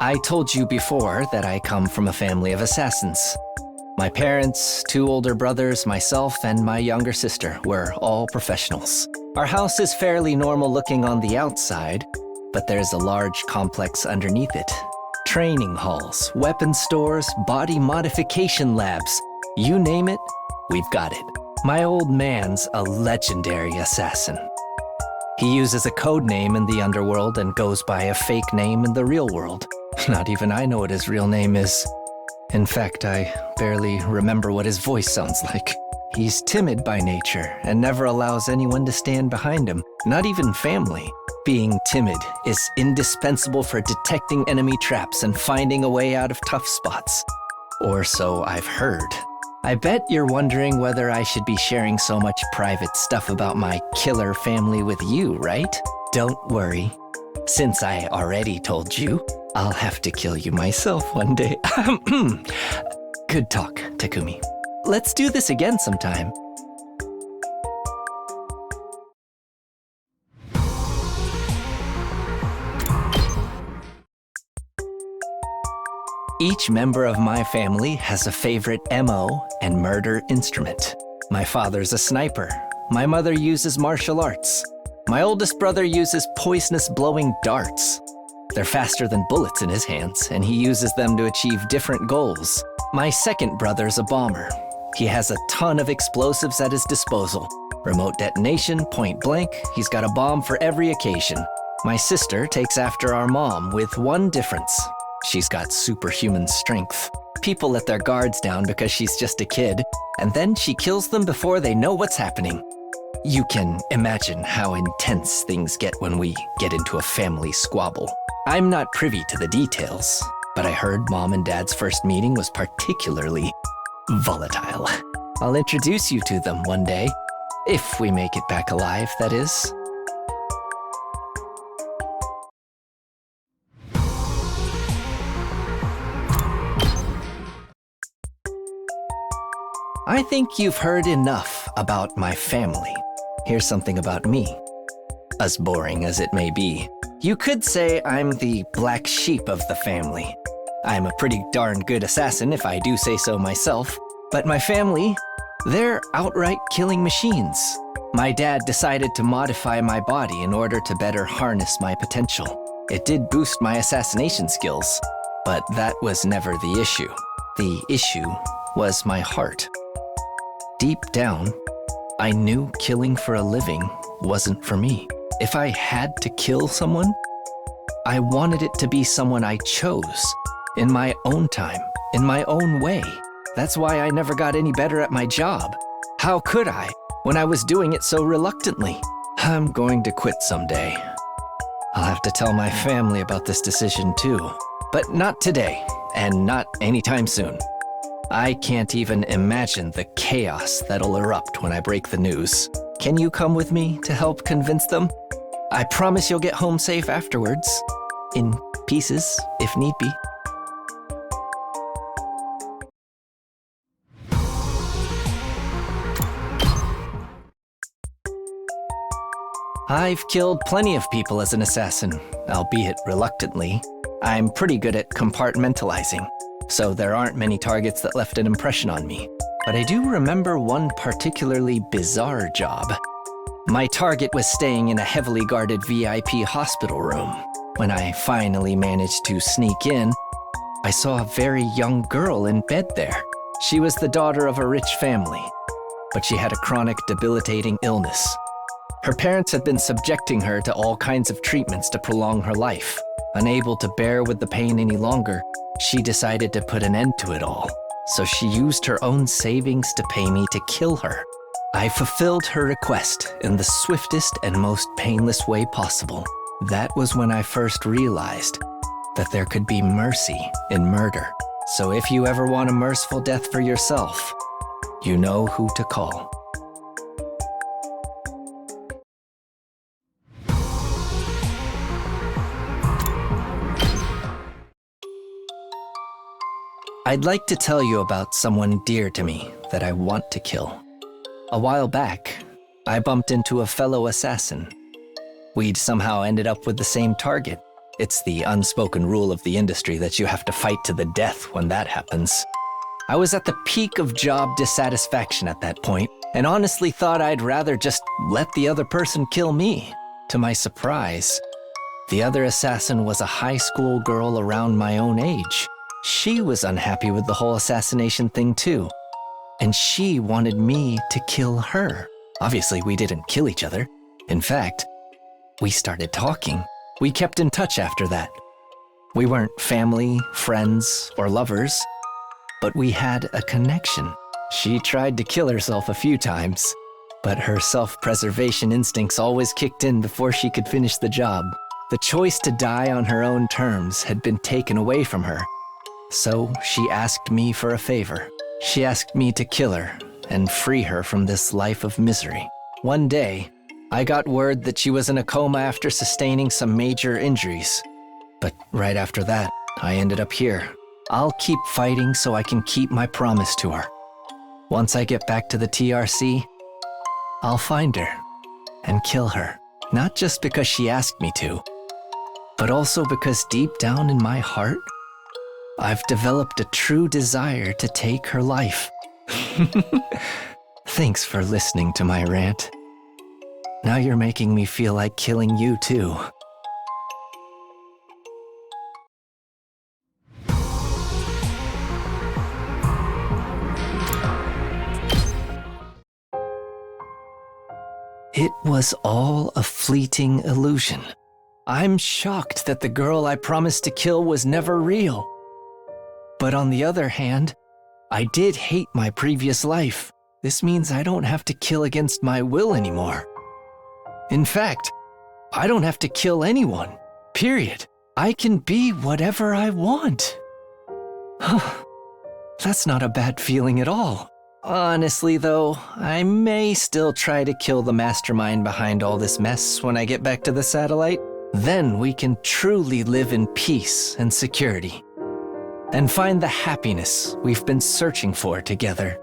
I told you before that I come from a family of assassins. My parents, 2 older brothers, myself, and my younger sister were all professionals. Our house is fairly normal looking on the outside, but there's a large complex underneath it. Training halls, weapon stores, body modification labs. You name it, we've got it. My old man's a legendary assassin. He uses a code name in the underworld and goes by a fake name in the real world. Not even I know what his real name is. In fact, I barely remember what his voice sounds like. He's timid by nature and never allows anyone to stand behind him, not even family. Being timid is indispensable for detecting enemy traps and finding a way out of tough spots. Or so I've heard. I bet you're wondering whether I should be sharing so much private stuff about my killer family with you, right? Don't worry. Since I already told you, I'll have to kill you myself one day. Good talk, Takumi. Let's do this again sometime. Each member of my family has a favorite MO and murder instrument. My father's a sniper. My mother uses martial arts. My oldest brother uses poisonous blowing darts. They're faster than bullets in his hands, and he uses them to achieve different goals. My second brother's a bomber. He has a ton of explosives at his disposal. Remote detonation, point blank, he's got a bomb for every occasion. My sister takes after our mom with one difference. She's got superhuman strength. People let their guards down because she's just a kid, and then she kills them before they know what's happening. You can imagine how intense things get when we get into a family squabble. I'm not privy to the details, but I heard Mom and Dad's first meeting was particularly volatile. I'll introduce you to them one day, if we make it back alive, that is. I think you've heard enough about my family. Here's something about me. As boring as it may be, you could say I'm the black sheep of the family. I'm a pretty darn good assassin if I do say so myself, but my family, they're outright killing machines. My dad decided to modify my body in order to better harness my potential. It did boost my assassination skills, but that was never the issue. The issue was my heart. Deep down, I knew killing for a living wasn't for me. If I had to kill someone, I wanted it to be someone I chose, in my own time, in my own way. That's why I never got any better at my job. How could I, when I was doing it so reluctantly? I'm going to quit someday. I'll have to tell my family about this decision too, but not today, and not anytime soon. I can't even imagine the chaos that'll erupt when I break the news. Can you come with me to help convince them? I promise you'll get home safe afterwards. In pieces, if need be. I've killed plenty of people as an assassin, albeit reluctantly. I'm pretty good at compartmentalizing, so there aren't many targets that left an impression on me. But I do remember one particularly bizarre job. My target was staying in a heavily guarded VIP hospital room. When I finally managed to sneak in, I saw a very young girl in bed there. She was the daughter of a rich family, but she had a chronic, debilitating illness. Her parents had been subjecting her to all kinds of treatments to prolong her life. Unable to bear with the pain any longer, she decided to put an end to it all. So she used her own savings to pay me to kill her. I fulfilled her request in the swiftest and most painless way possible. That was when I first realized that there could be mercy in murder. So if you ever want a merciful death for yourself, you know who to call. I'd like to tell you about someone dear to me that I want to kill. A while back, I bumped into a fellow assassin. We'd somehow ended up with the same target. It's the unspoken rule of the industry that you have to fight to the death when that happens. I was at the peak of job dissatisfaction at that point, and honestly thought I'd rather just let the other person kill me. To my surprise, the other assassin was a high school girl around my own age. She was unhappy with the whole assassination thing too, and she wanted me to kill her. Obviously, we didn't kill each other. In fact, we started talking. We kept in touch after that. We weren't family, friends, or lovers, but we had a connection. She tried to kill herself a few times, but her self-preservation instincts always kicked in before she could finish the job. The choice to die on her own terms had been taken away from her, so she asked me for a favor. She asked me to kill her and free her from this life of misery. One day, I got word that she was in a coma after sustaining some major injuries. But right after that, I ended up here. I'll keep fighting so I can keep my promise to her. Once I get back to the TRC, I'll find her and kill her. Not just because she asked me to, but also because deep down in my heart, I've developed a true desire to take her life. Thanks for listening to my rant. Now you're making me feel like killing you too. It was all a fleeting illusion. I'm shocked that the girl I promised to kill was never real. But on the other hand, I did hate my previous life. This means I don't have to kill against my will anymore. In fact, I don't have to kill anyone, period. I can be whatever I want. That's not a bad feeling at all. Honestly though, I may still try to kill the mastermind behind all this mess when I get back to the satellite. Then we can truly live in peace and security, and find the happiness we've been searching for together.